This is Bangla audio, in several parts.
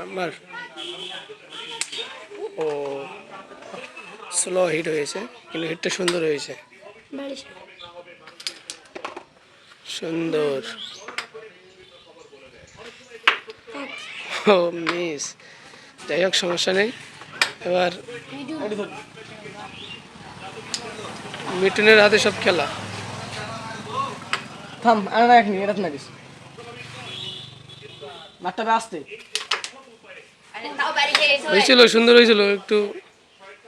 আমার ও স্লো হিট হয়েছে, কিন্তু হিটটা সুন্দর হয়েছে, সুন্দর। ও মিস, যাই হোক সমস্যা নেই। এবার মিঠুনের হাতে সব খেলা। থাম, আর না এখনি এটা না দিস মাঠটা আসতে হয়েছিল, সুন্দর হয়েছিল, একটু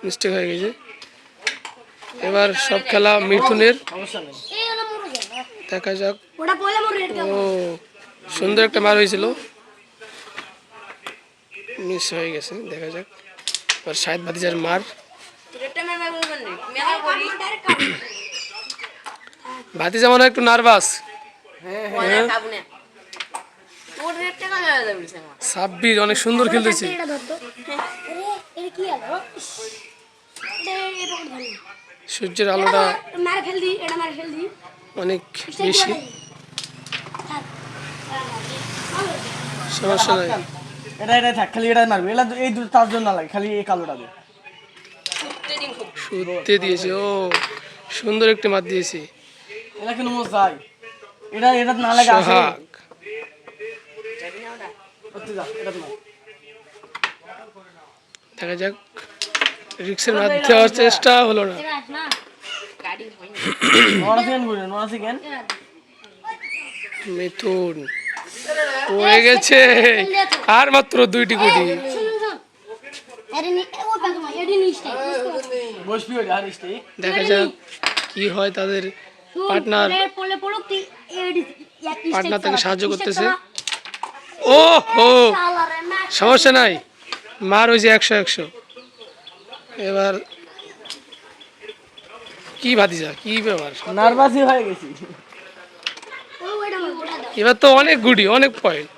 মিস্টেক হয়ে গেছে। এবার সব খেলা মিঠুনের, সমস্যা নেই। দেখা যাক। ও সুন্দর একটা মার হয়েছিল, মিস হয়ে গেছে, দেখা যাক। এবার শাহেদ ভাতিজার মার, ভাতিজা মনে হয় একটু নার্ভাস। সাব্বির অনেক সুন্দর খেলতেছে, সূর্যের আলোটা অনেক বেশি, সমস্যা নাই। এটা থাক, খালি এটা মারবে, এটা এই দুটো তার জন্য না লাগে, খালি এই কালোটা দে। সুতে দিয়েছে, ও সুন্দর একটা মার দিয়েছে। এটা কিন্তু মোস যায়, এটা না লাগে আসে। সোহাগ দেখা যাক, রিক্সের মার দেওয়ার চেষ্টা হলো না। মিথুন পড়ে গেছে, আর মাত্র 2টি গুটি। দেখা যাক কি হয়, তাদের পার্টনার তাকে সাহায্য করতেছে। ও হো, সমস্যা নাই, মার হয়েছে 100-100। এবার কি ভাতিজা, কি ব্যাপার, নার্ভাসই হয়ে গেছি। এবার তো অনেক গুটি, অনেক পয়েন্ট।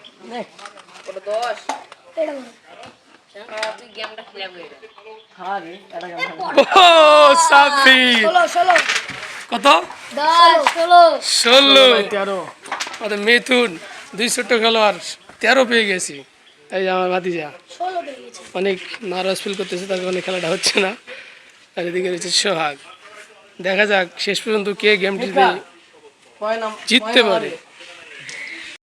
কত? 16। মিথুন 2 ছোট্ট খেলোয়াড় 13 পেয়ে গেছি। এই আমার ভাতিজা অনেক নার্ভাস ফিল করতেছে, তার কারণে খেলাটা হচ্ছে না। আর এদিকে রয়েছে সোহাগ। দেখা যাক শেষ পর্যন্ত কে গেমটিতে জিততে পারে।